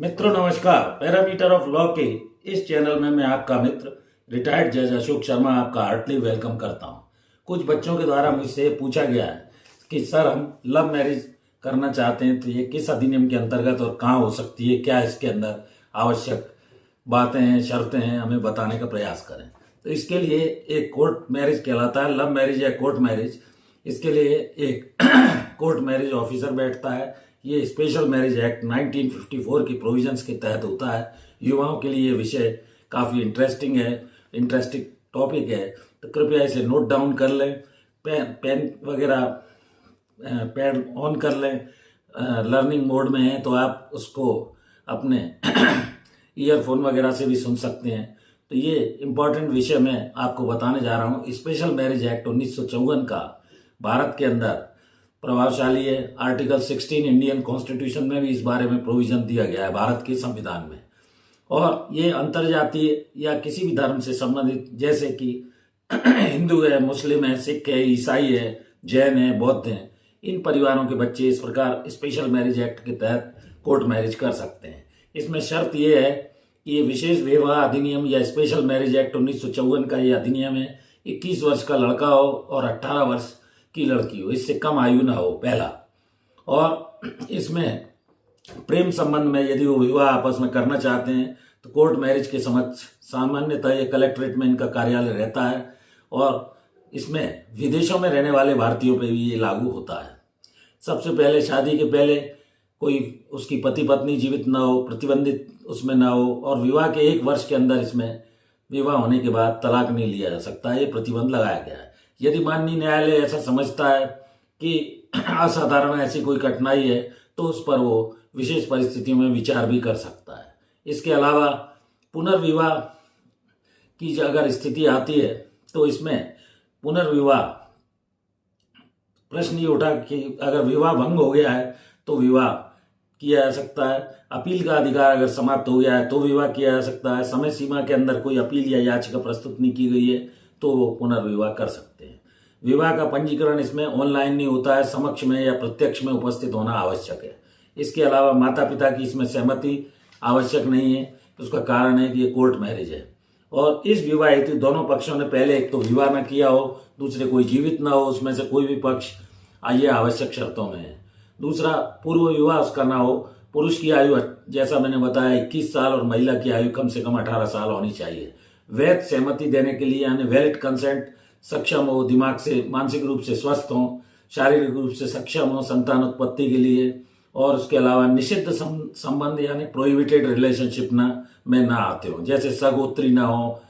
मित्रों नमस्कार। Parameter of law के इस चैनल में मैं आपका मित्र रिटायर्ड जज अशोक शर्मा आपका हार्टली वेलकम करता हूं। कुछ बच्चों के द्वारा मुझसे पूछा गया है कि सर हम लव मैरिज करना चाहते हैं तो ये किस अधिनियम के अंतर्गत और कहाँ हो सकती है, क्या इसके अंदर आवश्यक बातें हैं, शर्तें हैं, हमें बताने का प्रयास करें। तो इसके लिए एक कोर्ट मैरिज कहलाता है, लव मैरिज या कोर्ट मैरिज। इसके लिए एक कोर्ट मैरिज ऑफिसर बैठता है। ये स्पेशल मैरिज एक्ट 1954 की प्रोविजंस के तहत होता है। युवाओं के लिए ये विषय काफ़ी इंटरेस्टिंग टॉपिक है, तो कृपया इसे नोट डाउन कर लें, पेन वगैरह पैड ऑन कर लें। लर्निंग मोड में है तो आप उसको अपने ईयरफोन वगैरह से भी सुन सकते हैं। तो ये इम्पॉर्टेंट विषय मैं आपको बताने जा रहा हूँ। स्पेशल मैरिज एक्ट 1954 का भारत के अंदर प्रभावशाली है। आर्टिकल 16 इंडियन कॉन्स्टिट्यूशन में भी इस बारे में प्रोविजन दिया गया है, भारत के संविधान में। और ये अंतर्जातीय या किसी भी धर्म से संबंधित, जैसे कि हिंदू है, मुस्लिम है, सिख है, ईसाई है, जैन है, बौद्ध हैं, इन परिवारों के बच्चे इस प्रकार स्पेशल मैरिज एक्ट के तहत कोर्ट मैरिज कर सकते हैं। इसमें शर्त यह है कि ये विशेष विवाह अधिनियम या स्पेशल मैरिज एक्ट 1954 का ये अधिनियम है, 21 वर्ष का लड़का हो और 18 वर्ष की लड़की हो, इससे कम आयु ना हो, पहला। और इसमें प्रेम संबंध में यदि वो विवाह आपस में करना चाहते हैं तो कोर्ट मैरिज के समक्ष सामान्यतः ये कलेक्ट्रेट में इनका कार्यालय रहता है। और इसमें विदेशों में रहने वाले भारतीयों पे भी ये लागू होता है। सबसे पहले शादी के पहले कोई उसकी पति पत्नी जीवित ना हो, प्रतिबंधित उसमें ना हो, और विवाह के 1 वर्ष के अंदर इसमें विवाह होने के बाद तलाक नहीं लिया जा सकता, ये प्रतिबंध लगाया गया है। यदि माननीय न्यायालय ऐसा समझता है कि असाधारण ऐसी कोई कठिनाई है तो उस पर वो विशेष परिस्थितियों में विचार भी कर सकता है। इसके अलावा पुनर्विवाह की अगर स्थिति आती है तो इसमें पुनर्विवाह प्रश्न ये उठा कि अगर विवाह भंग हो गया है तो विवाह किया जा सकता है। अपील का अधिकार अगर समाप्त हो गया है तो विवाह किया जा सकता है। समय सीमा के अंदर कोई अपील या याचिका प्रस्तुत नहीं की गई है तो वो पुनर्विवाह कर सकते हैं। विवाह का पंजीकरण इसमें ऑनलाइन नहीं होता है, समक्ष में या प्रत्यक्ष में उपस्थित होना आवश्यक है। इसके अलावा माता पिता की इसमें सहमति आवश्यक नहीं है। उसका कारण है कि ये कोर्ट मैरिज है और इस विवाह हेतु दोनों पक्षों ने पहले एक तो विवाह न किया हो, दूसरे कोई जीवित ना हो, उसमें से कोई भी पक्ष ये आवश्यक शर्तों में है। दूसरा, पूर्व विवाह उसका ना हो। पुरुष की आयु जैसा मैंने बताया 21 साल और महिला की आयु कम से कम 18 साल होनी चाहिए। वैध सहमति देने के लिए यानी वैलिड कंसेंट, सक्षम हो, दिमाग से मानसिक रूप से स्वस्थ हो, शारीरिक रूप से सक्षम हो संतान उत्पत्ति के लिए, और उसके अलावा निषिद्ध संबंध यानी प्रोहिबिटेड रिलेशनशिप में ना आते हो, जैसे सगोत्री ना हो,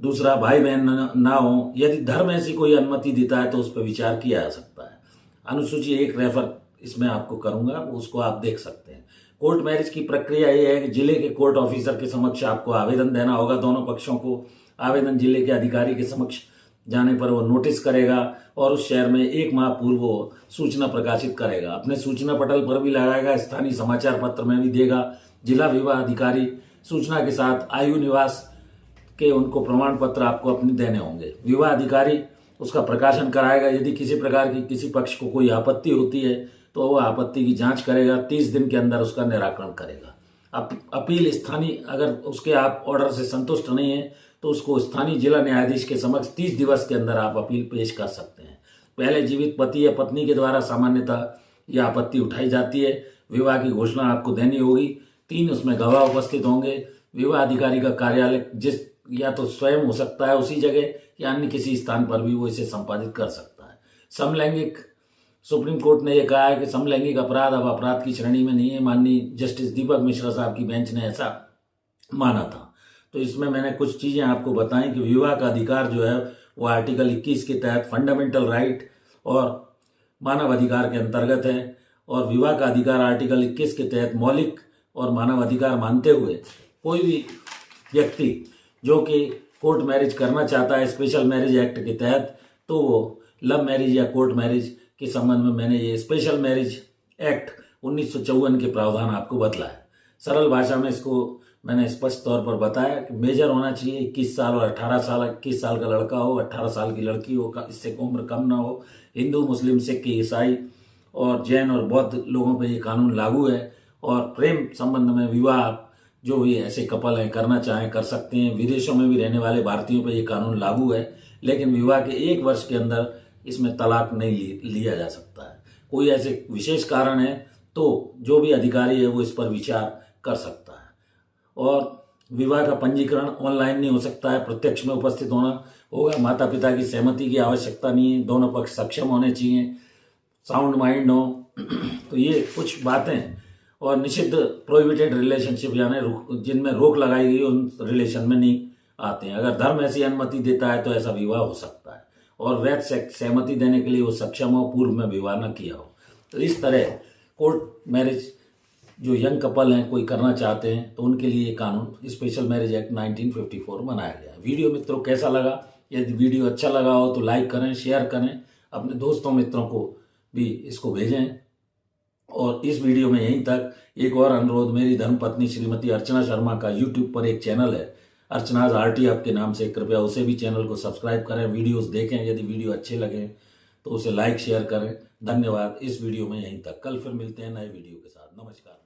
दूसरा भाई बहन ना हो। यदि धर्म ऐसी कोई अनुमति देता है तो उस पर विचार किया जा सकता है। अनुसूची 1 रेफर इसमें आपको करूंगा, उसको आप देख सकते हैं। कोर्ट मैरिज की प्रक्रिया ये है कि जिले के कोर्ट ऑफिसर के समक्ष आपको आवेदन देना होगा। दोनों पक्षों को आवेदन जिले के अधिकारी के समक्ष जाने पर वो नोटिस करेगा और उस शहर में 1 माह पूर्व वो सूचना प्रकाशित करेगा। अपने सूचना पटल पर भी लगाएगा, स्थानीय समाचार पत्र में भी देगा। जिला विवाह अधिकारी सूचना के साथ आयु निवास के उनको प्रमाण पत्र आपको अपने देने होंगे। विवाह अधिकारी उसका प्रकाशन कराएगा। यदि किसी प्रकार की किसी पक्ष को कोई आपत्ति होती है तो वह आपत्ति की जांच करेगा, 30 दिन के अंदर उसका निराकरण करेगा। अपील स्थानीय, अगर उसके आप ऑर्डर से संतुष्ट नहीं है तो उसको स्थानीय जिला न्यायाधीश के समक्ष 30 दिवस के अंदर आप अपील पेश कर सकते हैं। पहले जीवित पति या पत्नी के द्वारा सामान्यतः यह आपत्ति उठाई जाती है। विवाह की घोषणा आपको देनी होगी। 3 उसमें गवाह उपस्थित होंगे। विवाह अधिकारी का कार्यालय जिस या तो स्वयं हो सकता है उसी जगह या अन्य किसी स्थान पर भी वो इसे संपादित कर सकता है। समलैंगिक, सुप्रीम कोर्ट ने यह कहा है कि समलैंगिक अपराध अब अपराध की श्रेणी में नहीं है। माननीय जस्टिस दीपक मिश्रा साहब की बेंच ने ऐसा माना था। तो इसमें मैंने कुछ चीजें आपको बताई कि विवाह का अधिकार जो है वो आर्टिकल 21 के तहत फंडामेंटल राइट और मानव अधिकार के अंतर्गत है, और विवाह का अधिकार आर्टिकल 21 के तहत मौलिक और मानव अधिकार मानते हुए कोई भी व्यक्ति जो कि कोर्ट मैरिज करना चाहता है स्पेशल मैरिज एक्ट के तहत, तो वो लव मैरिज या कोर्ट मैरिज के संबंध में मैंने ये स्पेशल मैरिज एक्ट 1954 के प्रावधान आपको बतलाया है। सरल भाषा में इसको मैंने स्पष्ट तौर पर बताया कि मेजर होना चाहिए 21 साल और 18 साल, 21 साल का लड़का हो, 18 साल की लड़की हो, इससे उम्र कम ना हो। हिंदू, मुस्लिम, सिख, ईसाई और जैन और बौद्ध लोगों पर ये कानून लागू है और प्रेम संबंध में विवाह जो भी ऐसे कपल हैं करना चाहें कर सकते हैं। विदेशों में भी रहने वाले भारतीयों पर ये कानून लागू है, लेकिन विवाह के 1 वर्ष के अंदर इसमें तलाक नहीं लिया जा सकता है। कोई ऐसे विशेष कारण है तो जो भी अधिकारी है वो इस पर विचार कर सकता है। और विवाह का पंजीकरण ऑनलाइन नहीं हो सकता है, प्रत्यक्ष में उपस्थित होना होगा। माता पिता की सहमति की आवश्यकता नहीं है, दोनों पक्ष सक्षम होने चाहिए, साउंड माइंड हो। तो ये कुछ बातें। और निषिद्ध प्रोहिबिटेड रिलेशनशिप यानी जिनमें रोक लगाई गई उन रिलेशन में नहीं आते हैं। अगर धर्म ऐसी अनुमति देता है तो ऐसा विवाह हो सकता है, और वैध सहमति देने के लिए वो सक्षम हो, पूर्व में विवाह न किया हो। तो इस तरह कोर्ट मैरिज जो यंग कपल हैं कोई करना चाहते हैं तो उनके लिए ये कानून स्पेशल मैरिज एक्ट 1954 बनाया गया है। वीडियो मित्रों कैसा लगा? यदि वीडियो अच्छा लगा हो तो लाइक करें, शेयर करें, अपने दोस्तों मित्रों को भी इसको भेजें। और इस वीडियो में यहीं तक। एक और अनुरोध, मेरी धर्मपत्नी श्रीमती अर्चना शर्मा का यूट्यूब पर एक चैनल है, अर्चनाज आरटी आपके नाम से, कृपया उसे भी चैनल को सब्सक्राइब करें, वीडियोस देखें। यदि वीडियो अच्छे लगे तो उसे लाइक शेयर करें। धन्यवाद। इस वीडियो में यहीं तक। कल फिर मिलते हैं नए वीडियो के साथ। नमस्कार।